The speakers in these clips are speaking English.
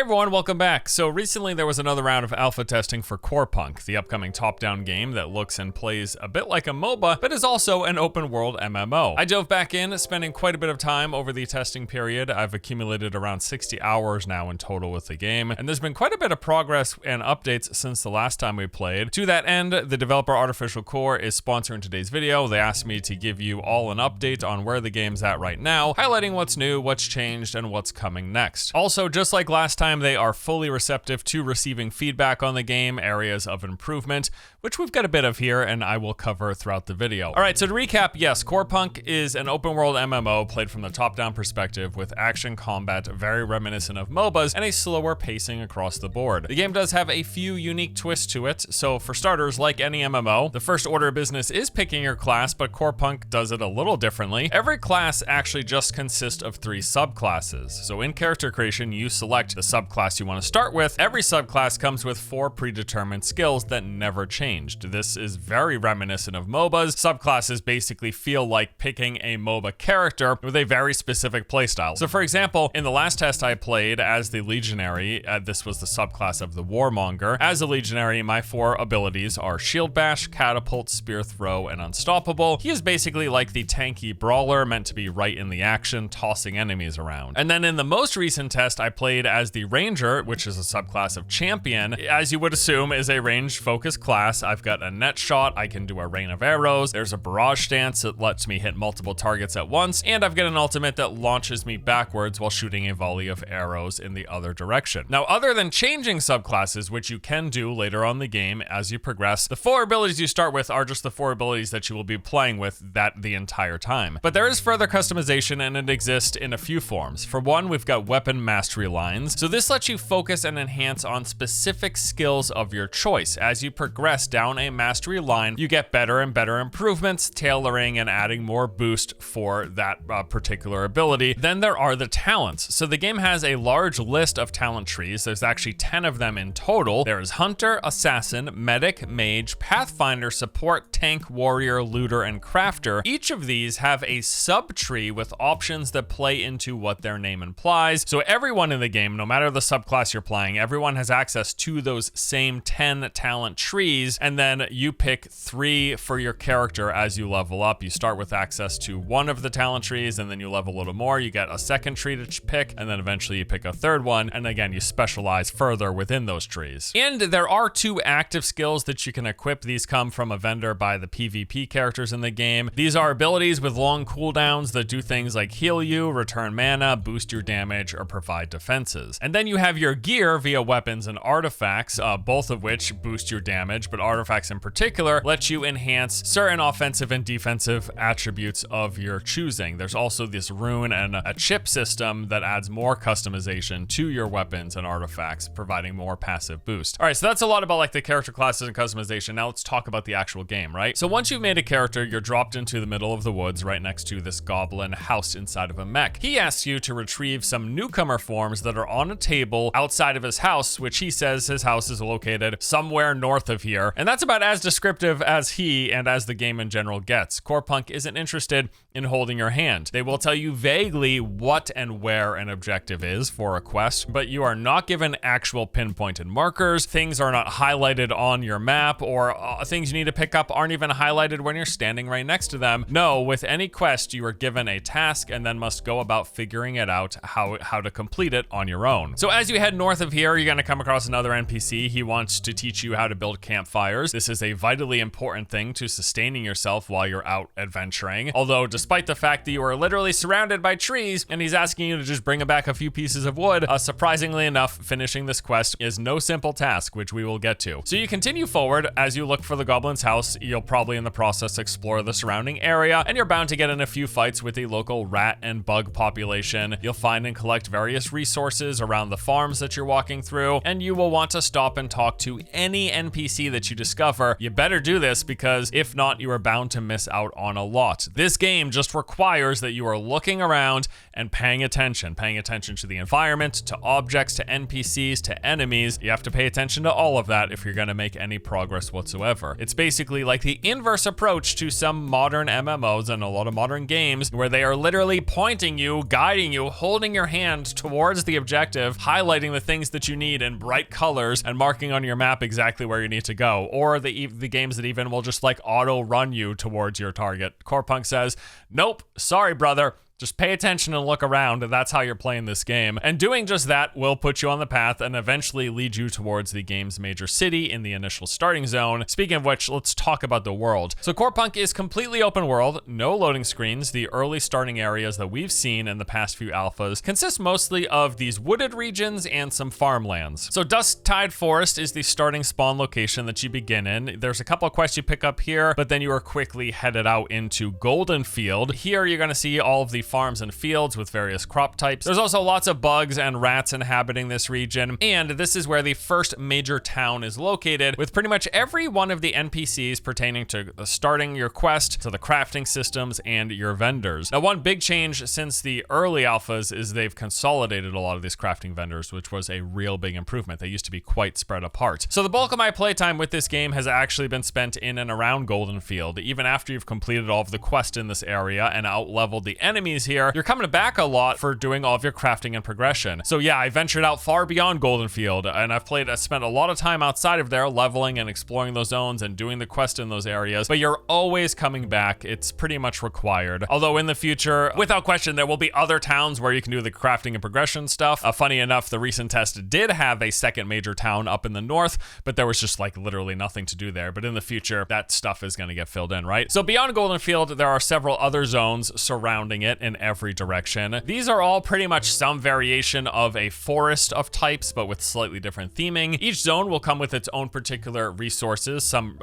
everyone, welcome back. So recently there was another round of alpha testing for Corepunk, the upcoming top-down game that looks and plays a bit like a MOBA, but is also an open-world MMO. I dove back in, spending quite a bit of time over the testing period. I've accumulated around 60 hours now in total with the game, and there's been quite a bit of progress and updates since the last time we played. To that end, the developer Artificial Core is sponsoring today's video. They asked me to give you all an update on where the game's at right now, highlighting what's new, what's changed, and what's coming next. Also, just like last time, they are fully receptive to receiving feedback on the game, areas of improvement, which we've got a bit of here and I will cover throughout the video. All right, so to recap, yes, Corepunk is an open world MMO played from the top-down perspective with action combat very reminiscent of MOBAs and a slower pacing across the board. The game does have a few unique twists to it. So for starters, like any MMO, the first order of business is picking your class, but Corepunk does it a little differently. Every class actually just consists of 3 subclasses. So in character creation, you select the subclass you want to start with. Every subclass comes with 4 predetermined skills that never changed. This is very reminiscent of MOBAs. Subclasses basically feel like picking a MOBA character with a very specific playstyle. So for example, in the last test I played as the Legionary, this was the subclass of the Warmonger. As a Legionary, my 4 abilities are Shield Bash, Catapult, Spear Throw, and Unstoppable. He is basically like the tanky brawler meant to be right in the action, tossing enemies around. And then in the most recent test, I played as the Ranger, which is a subclass of Champion. As you would assume is a range-focused class. I've got a net shot, I can do a rain of arrows, there's a barrage stance that lets me hit multiple targets at once, and I've got an ultimate that launches me backwards while shooting a volley of arrows in the other direction. Now, other than changing subclasses, which you can do later on in the game as you progress, the 4 abilities you start with are just the 4 abilities that you will be playing with the entire time. But there is further customization, and it exists in a few forms. For one, we've got weapon mastery lines. So this lets you focus and enhance on specific skills of your choice. As you progress down a mastery line, you get better and better improvements, tailoring and adding more boost for that particular ability. Then there are the talents. So the game has a large list of talent trees. There's actually 10 of them in total. There is Hunter, Assassin, Medic, Mage, Pathfinder, Support, Tank, Warrior, Looter, and Crafter. Each of these have a sub-tree with options that play into what their name implies. So everyone in the game, no matter the subclass you're playing, everyone has access to those same 10 talent trees, and then you pick 3 for your character as you level up. You start with access to 1 of the talent trees, and then you level a little more, you get a second tree to pick, and then eventually you pick a third one, and again, you specialize further within those trees. And there are 2 active skills that you can equip. These come from a vendor by the PvP characters in the game. These are abilities with long cooldowns that do things like heal you, return mana, boost your damage, or provide defenses. And then you have your gear via weapons and artifacts, both of which boost your damage, but artifacts in particular let you enhance certain offensive and defensive attributes of your choosing. There's also this rune and a chip system that adds more customization to your weapons and artifacts, providing more passive boost. All right, so that's a lot about like the character classes and customization. Now let's talk about the actual game, right? So once you've made a character, you're dropped into the middle of the woods right next to this goblin housed inside of a mech. He asks you to retrieve some newcomer forms that are on a table outside of his house, which he says his house is located somewhere north of here. And that's about as descriptive as he and as the game in general gets. Corepunk isn't interested in holding your hand. They will tell you vaguely what and where an objective is for a quest, but you are not given actual pinpointed markers. Things are not highlighted on your map, or things you need to pick up aren't even highlighted when you're standing right next to them. No, with any quest, you are given a task and then must go about figuring it out how to complete it on your own. So as you head north of here, you're going to come across another NPC. He wants to teach you how to build campfires. This is a vitally important thing to sustaining yourself while you're out adventuring. Although, despite the fact that you are literally surrounded by trees and he's asking you to just bring him back a few pieces of wood, surprisingly enough, finishing this quest is no simple task, which we will get to. So you continue forward. As you look for the goblin's house, you'll probably in the process explore the surrounding area, and you're bound to get in a few fights with the local rat and bug population. You'll find and collect various resources around the farms that you're walking through, and you will want to stop and talk to any NPC that you discover. You better do this, because if not, you are bound to miss out on a lot. This game just requires that you are looking around and paying attention to the environment, to objects, to NPCs, to enemies. You have to pay attention to all of that if you're going to make any progress whatsoever. It's basically like the inverse approach to some modern MMOs and a lot of modern games, where they are literally pointing you, guiding you, holding your hand towards the objective, objective, highlighting the things that you need in bright colors and marking on your map exactly where you need to go. Or the games that even will just like auto run you towards your target. Corepunk says, nope, sorry brother. Just pay attention and look around, and that's how you're playing this game. And doing just that will put you on the path and eventually lead you towards the game's major city in the initial starting zone. Speaking of which, let's talk about the world. So Corepunk is completely open world, no loading screens. The early starting areas that we've seen in the past few alphas consist mostly of these wooded regions and some farmlands. So Dusk Tide Forest is the starting spawn location that you begin in. There's a couple of quests you pick up here, but then you are quickly headed out into Golden Field. Here you're gonna see all of the farms and fields with various crop types. There's also lots of bugs and rats inhabiting this region, and this is where the first major town is located, with pretty much every one of the NPCs pertaining to starting your quest, to the crafting systems, and your vendors. Now, one big change since the early alphas is they've consolidated a lot of these crafting vendors, which was a real big improvement. They used to be quite spread apart. So the bulk of my playtime with this game has actually been spent in and around Golden Field. Even after you've completed all of the quests in this area and out-leveled the enemies here, you're coming back a lot for doing all of your crafting and progression. So yeah, I ventured out far beyond Golden Field, and I spent a lot of time outside of there leveling and exploring those zones and doing the quest in those areas, but you're always coming back. It's pretty much required. Although in the future, without question, there will be other towns where you can do the crafting and progression stuff. Funny enough, the recent test did have a second major town up in the north, but there was just like literally nothing to do there. But in the future, that stuff is going to get filled in, right? So beyond Golden Field, there are several other zones surrounding it in every direction. These are all pretty much some variation of a forest of types, but with slightly different theming. Each zone will come with its own particular resources. Some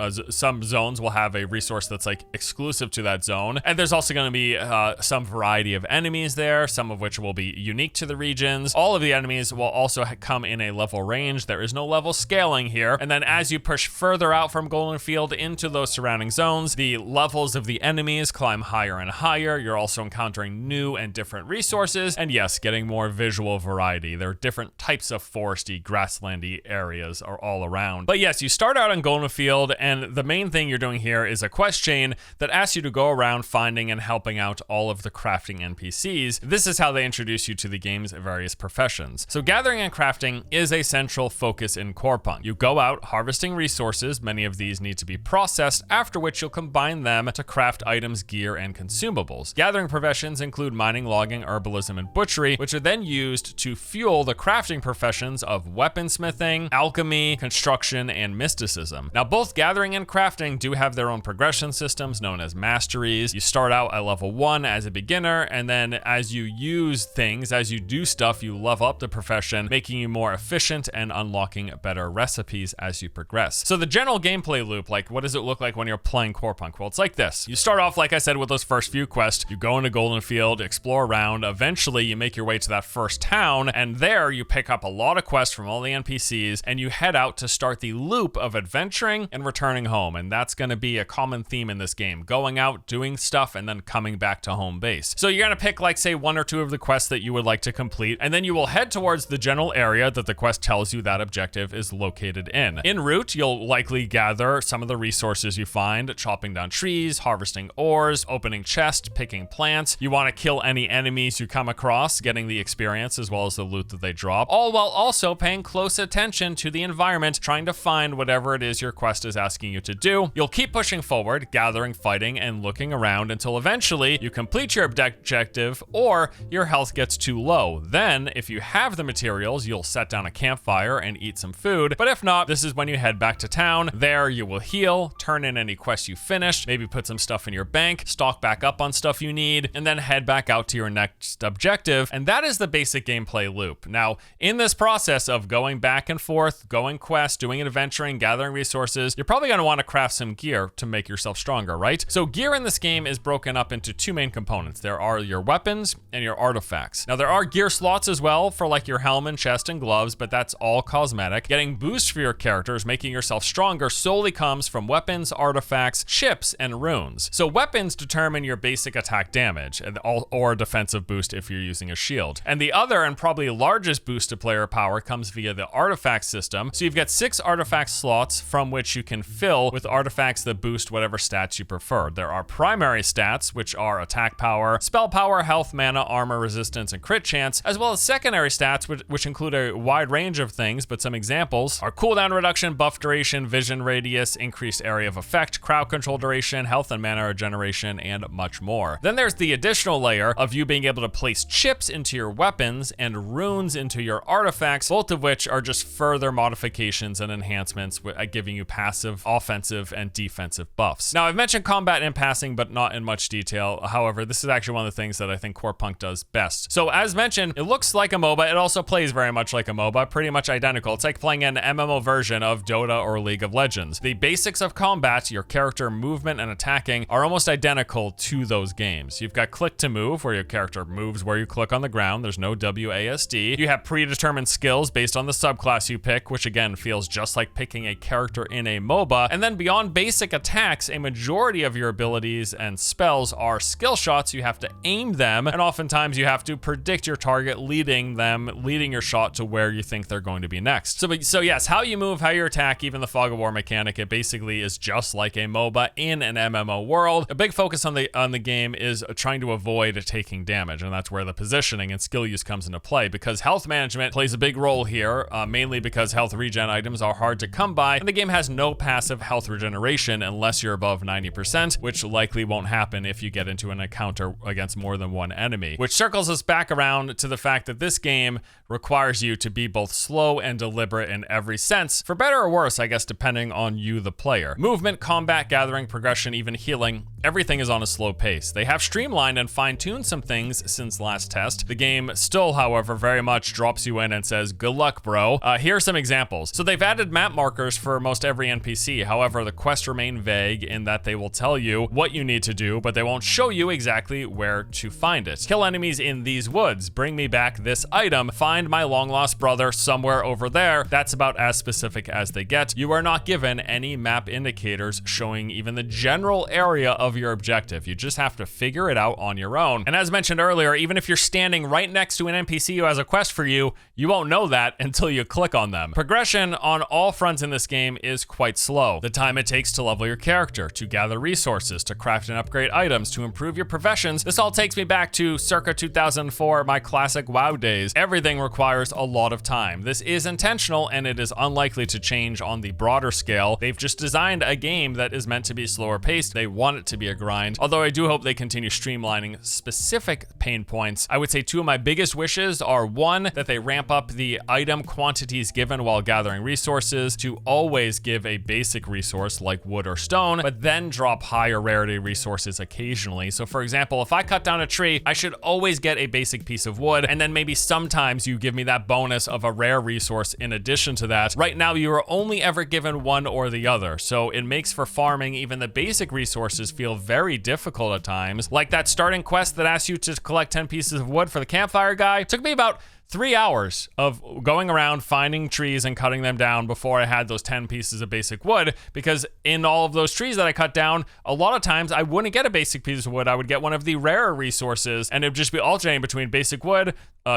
zones will have a resource that's like exclusive to that zone. And there's also going to be some variety of enemies there, some of which will be unique to the regions. All of the enemies will also come in a level range. There is no level scaling here. And then as you push further out from Golden Field into those surrounding zones, the levels of the enemies climb higher and higher. You're also encountering new and different resources, and yes, getting more visual variety. There are different types of foresty, grasslandy areas are all around. But yes, you start out on Golden Field, and the main thing you're doing here is a quest chain that asks you to go around finding and helping out all of the crafting NPCs. This is how they introduce you to the game's various professions. So gathering and crafting is a central focus in Corepunk. You go out harvesting resources. Many of these need to be processed, after which you'll combine them to craft items, gear, and consumables. Gathering professions include mining, logging, herbalism, and butchery, which are then used to fuel the crafting professions of weaponsmithing, alchemy, construction, and mysticism. Now, both gathering and crafting do have their own progression systems known as masteries. You start out at level 1 as a beginner, and then as you use things, as you do stuff, you level up the profession, making you more efficient and unlocking better recipes as you progress. So the general gameplay loop, like what does it look like when you're playing Corepunk? Well, it's like this. You start off, like I said, with those first few quests. You go into Golden Field, explore around. Eventually, you make your way to that first town, and there you pick up a lot of quests from all the NPCs, and you head out to start the loop of adventuring and returning home. And that's going to be a common theme in this game. Going out, doing stuff, and then coming back to home base. So you're going to pick, like, say, 1 or 2 of the quests that you would like to complete, and then you will head towards the general area that the quest tells you that objective is located in. En route, you'll likely gather some of the resources you find, chopping down trees, harvesting ores, opening chests, picking plants. You want to kill any enemies you come across, getting the experience as well as the loot that they drop, all while also paying close attention to the environment, trying to find whatever it is your quest is asking you to do. You'll keep pushing forward, gathering, fighting, and looking around until eventually you complete your objective or your health gets too low. Then, if you have the materials, you'll set down a campfire and eat some food. But if not, this is when you head back to town. There you will heal, turn in any quests you finished, maybe put some stuff in your bank, stock back up on stuff you need, and then head back out to your next objective. And that is the basic gameplay loop. Now, in this process of going back and forth, going quests, doing adventuring, gathering resources, you're probably going to want to craft some gear to make yourself stronger, right? So gear in this game is broken up into 2 main components. There are your weapons and your artifacts. Now, there are gear slots as well for like your helmet, chest, and gloves, but that's all cosmetic. Getting boosts for your characters, making yourself stronger, solely comes from weapons, artifacts, chips, and runes. So weapons determine your basic attack damage. And or a defensive boost if you're using a shield. And the other and probably largest boost to player power comes via the artifact system. So you've got 6 artifact slots from which you can fill with artifacts that boost whatever stats you prefer. There are primary stats, which are attack power, spell power, health, mana, armor, resistance, and crit chance, as well as secondary stats, which include a wide range of things, but some examples are cooldown reduction, buff duration, vision radius, increased area of effect, crowd control duration, health and mana regeneration, and much more. Then there's the additional layer of you being able to place chips into your weapons and runes into your artifacts, both of which are just further modifications and enhancements giving you passive, offensive, and defensive buffs. Now, I've mentioned combat in passing, but not in much detail. However, this is actually one of the things that I think Corepunk does best. So as mentioned, it looks like a MOBA. It also plays very much like a MOBA, pretty much identical. It's like playing an MMO version of Dota or League of Legends. The basics of combat, your character movement and attacking, are almost identical to those games. You've got click to move, where your character moves where you click on the ground. There's no WASD. You have predetermined skills based on the subclass you pick, which again feels just like picking a character in a MOBA. And then beyond basic attacks, a majority of your abilities and spells are skill shots. You have to aim them, and oftentimes you have to predict your target, leading your shot to where you think they're going to be next. So yes, how you move, how you attack, even the fog of war mechanic, it basically is just like a MOBA in an MMO world. A big focus on the game is trying to avoid taking damage, and that's where the positioning and skill use comes into play, because health management plays a big role here, mainly because health regen items are hard to come by, and the game has no passive health regeneration unless you're above 90%, which likely won't happen if you get into an encounter against more than one enemy, which circles us back around to the fact that this game requires you to be both slow and deliberate in every sense, for better or worse, I guess, depending on you, the player. Movement, combat, gathering, progression, even healing, everything is on a slow pace. They have streamlined and fine-tuned some things since last test. The game still, however, very much drops you in and says, good luck, bro. Here are some examples. So they've added map markers for most every NPC. However, the quests remain vague in that they will tell you what you need to do, but they won't show you exactly where to find it. Kill enemies in these woods. Bring me back this item. Find my long-lost brother somewhere over there. That's about as specific as they get. You are not given any map indicators showing even the general area of your objective. You just have to figure it out on your own. And as mentioned earlier, even if you're standing right next to an NPC who has a quest for you, you won't know that until you click on them. Progression on all fronts in this game is quite slow. The time it takes to level your character, to gather resources, to craft and upgrade items, to improve your professions, this all takes me back to circa 2004, my classic WoW days. Everything requires a lot of time. This is intentional, and it is unlikely to change on the broader scale. They've just designed a game that is meant to be slower paced. They want it to be a grind, although I do hope they continue streamlining specific pain points. I would say 2 of my biggest wishes are, 1, that they ramp up the item quantities given while gathering resources to always give a basic resource like wood or stone, but then drop higher rarity resources occasionally. So for example, if I cut down a tree, I should always get a basic piece of wood, and then maybe sometimes you give me that bonus of a rare resource in addition to that. Right now, you are only ever given one or the other, so it makes for farming even the basic resources feel very difficult at times. Like that starting quest that asks you to collect 10 pieces of wood for the campfire guy. It took me about 3 hours of going around finding trees and cutting them down before I had those 10 pieces of basic wood, because in all of those trees that I cut down, a lot of times I wouldn't get a basic piece of wood. I would get one of the rarer resources, and it would just be alternating between basic wood,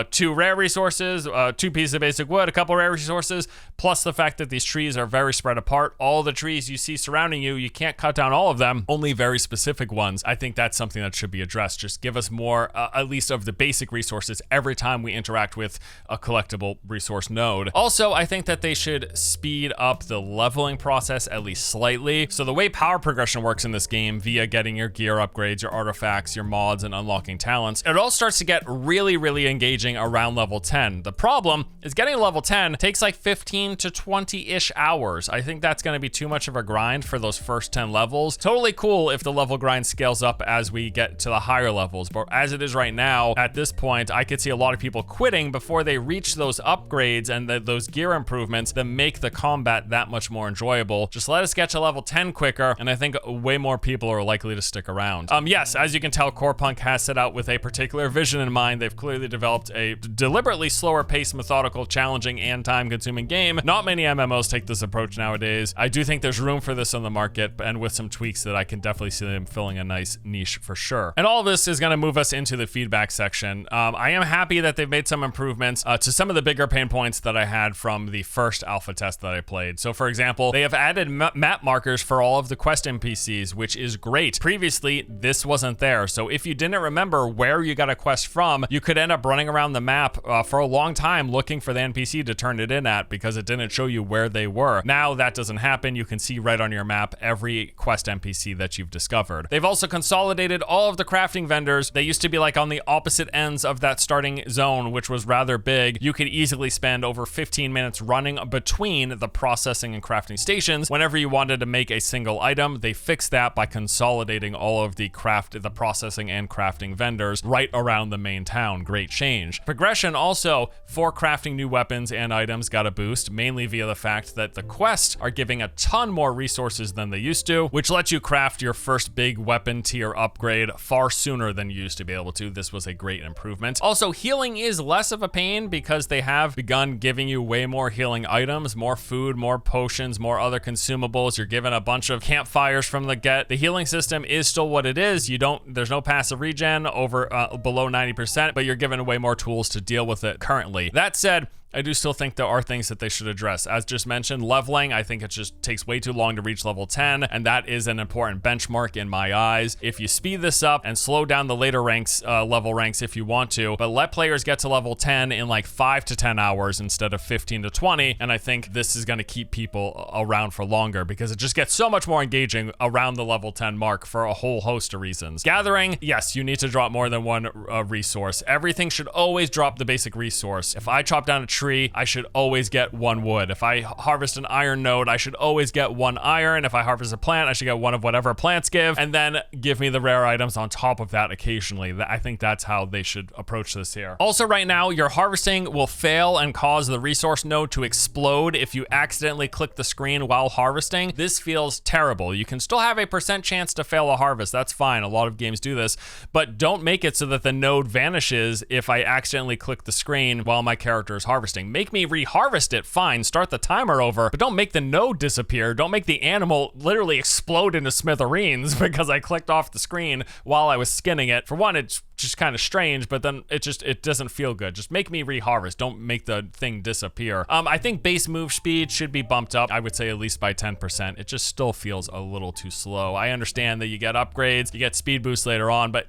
2 rare resources, 2 pieces of basic wood, a couple rare resources, plus the fact that these trees are very spread apart. All the trees you see surrounding you, you can't cut down all of them, only very specific ones. I think that's something that should be addressed. Just give us more, at least of the basic resources every time we interact with a collectible resource node. Also, I think that they should speed up the leveling process at least slightly. So the way power progression works in this game, via getting your gear upgrades, your artifacts, your mods, and unlocking talents, it all starts to get really, really engaging around level 10. The problem is getting to level 10 takes like 15 to 20-ish hours. I think that's going to be too much of a grind for those first 10 levels. Totally cool if the level grind scales up as we get to the higher levels, but as it is right now, at this point, I could see a lot of people quitting crafting before they reach those upgrades and those gear improvements that make the combat that much more enjoyable. Just let us get to level 10 quicker, and I think way more people are likely to stick around. Yes, as you can tell, Corepunk has set out with a particular vision in mind. They've clearly developed a deliberately slower paced, methodical, challenging, and time-consuming game. Not many MMOs take this approach nowadays. I do think there's room for this on the market, and with some tweaks that I can definitely see them filling a nice niche for sure. And all of this is going to move us into the feedback section. I am happy that they've made some improvements to some of the bigger pain points that I had from the first alpha test that I played. So for example, they have added map markers for all of the quest NPCs, which is great. Previously, this wasn't there. So if you didn't remember where you got a quest from, you could end up running around the map for a long time looking for the NPC to turn it in at because it didn't show you where they were. Now that doesn't happen. You can see right on your map every quest NPC that you've discovered. They've also consolidated all of the crafting vendors. They used to be like on the opposite ends of that starting zone, which was rather big. You could easily spend over 15 minutes running between the processing and crafting stations whenever you wanted to make a single item. They fixed that by consolidating all of the processing and crafting vendors right around the main town. Great change. Progression also for crafting new weapons and items got a boost, mainly via the fact that the quests are giving a ton more resources than they used to, which lets you craft your first big weapon tier upgrade far sooner than you used to be able to. This was a great improvement. Also, healing is less of a pain because they have begun giving you way more healing items, more food, more potions, more other consumables. You're given a bunch of campfires from the get. The healing system is still what it is. There's no passive regen over below 90%, but you're given way more tools to deal with it currently. That said, I do still think there are things that they should address. As just mentioned, leveling, I think it just takes way too long to reach level 10, and that is an important benchmark in my eyes. If you speed this up and slow down the later ranks, level ranks if you want to, but let players get to level 10 in like 5 to 10 hours instead of 15 to 20, and I think this is going to keep people around for longer because it just gets so much more engaging around the level 10 mark for a whole host of reasons. Gathering, yes, you need to drop more than one resource. Everything should always drop the basic resource. If I chop down a tree, I should always get 1 wood. If I harvest an iron node, I should always get 1 iron. If I harvest a plant, I should get 1 of whatever plants give, and then give me the rare items on top of that occasionally. I think that's how they should approach this here. Also, right now, your harvesting will fail and cause the resource node to explode if you accidentally click the screen while harvesting. This feels terrible. You can still have a % chance to fail a harvest. That's fine. A lot of games do this, but don't make it so that the node vanishes if I accidentally click the screen while my character is harvesting. Make me reharvest it, fine, start the timer over, but don't make the node disappear. Don't make the animal literally explode into smithereens because I clicked off the screen while I was skinning it. For one, it's just kind of strange, but then it doesn't feel good. Just make me reharvest. Don't make the thing disappear. I think base move speed should be bumped up. I would say at least by 10%. It just still feels a little too slow. I understand that you get upgrades, you get speed boosts later on, but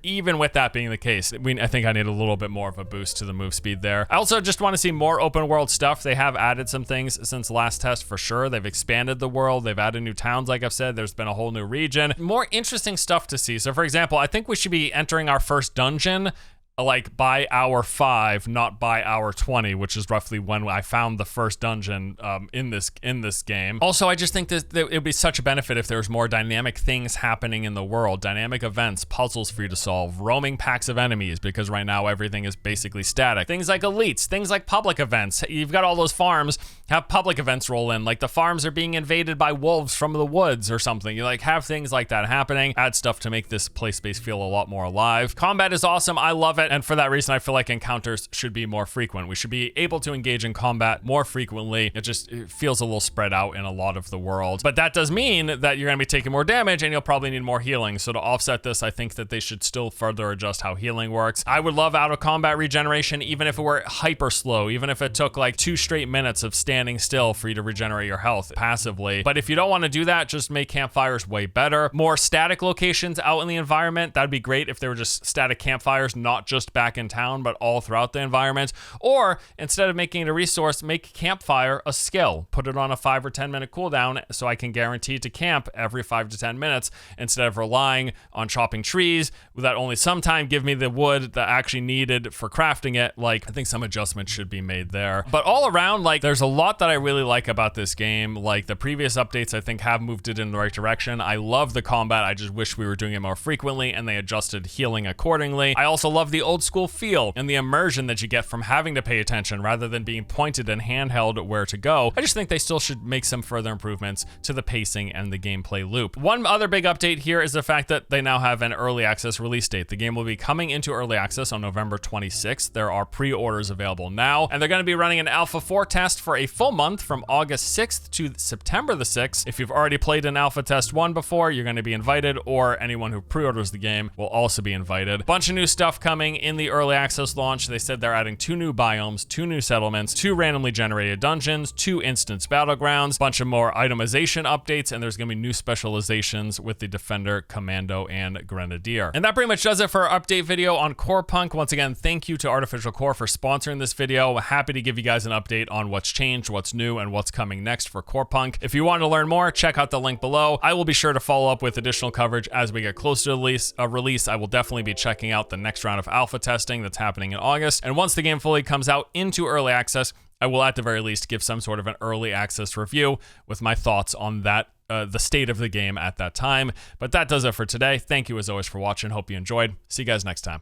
even with that being the case, I think I need a little bit more of a boost to the move speed there. I also just want to see more open world stuff. They have added some things since last test for sure. They've expanded the world. They've added new towns, like I've said. There's been a whole new region. More interesting stuff to see. So for example, I think we should be entering our first dungeon like by hour 5, not by hour 20, which is roughly when I found the first dungeon in this game. Also, I just think that it would be such a benefit if there was more dynamic things happening in the world, dynamic events, puzzles for you to solve, roaming packs of enemies, because right now everything is basically static. Things like elites, things like public events. You've got all those farms, have public events roll in, like the farms are being invaded by wolves from the woods or something. You like have things like that happening, add stuff to make this play space feel a lot more alive. Combat is awesome, I love it. And for that reason, I feel like encounters should be more frequent. We should be able to engage in combat more frequently. It feels a little spread out in a lot of the world. But that does mean that you're going to be taking more damage and you'll probably need more healing. So to offset this, I think that they should still further adjust how healing works. I would love out of combat regeneration, even if it were hyper slow, even if it took like 2 straight minutes of standing still for you to regenerate your health passively. But if you don't want to do that, just make campfires way better. More static locations out in the environment. That'd be great if they were just static campfires, not just back in town, but all throughout the environment. Or instead of making it a resource, make campfire a skill. Put it on a 5 or 10 minute cooldown so I can guarantee to camp every 5 to 10 minutes instead of relying on chopping trees that only sometime give me the wood that I actually needed for crafting it. Like, I think some adjustments should be made there. But all around, like, there's a lot lot that I really like about this game. Like the previous updates, I think have moved it in the right direction. I love the combat. I just wish we were doing it more frequently and they adjusted healing accordingly. I also love the old school feel and the immersion that you get from having to pay attention rather than being pointed and handheld where to go. I just think they still should make some further improvements to the pacing and the gameplay loop. One other big update here is the fact that they now have an early access release date. The game will be coming into early access on November 26th. There are pre-orders available now, and they're going to be running an Alpha 4 test for a full month from August 6th to September the 6th. If you've already played an Alpha Test 1 before, you're going to be invited, or anyone who pre-orders the game will also be invited. Bunch of new stuff coming in the early access launch. They said they're adding 2 new biomes, 2 new settlements, 2 randomly generated dungeons, 2 instance battlegrounds, bunch of more itemization updates, and there's going to be new specializations with the Defender, Commando, and Grenadier. And that pretty much does it for our update video on Corepunk. Once again, thank you to Artificial Core for sponsoring this video. Happy to give you guys an update on what's changed, what's new, and what's coming next for Corepunk. If you want to learn more, check out the link below. I will be sure to follow up with additional coverage as we get closer to release. I will definitely be checking out the next round of alpha testing that's happening in August. And once the game fully comes out into early access, I will at the very least give some sort of an early access review with my thoughts on that, the state of the game at that time. But that does it for today. Thank you as always for watching. Hope you enjoyed. See you guys next time.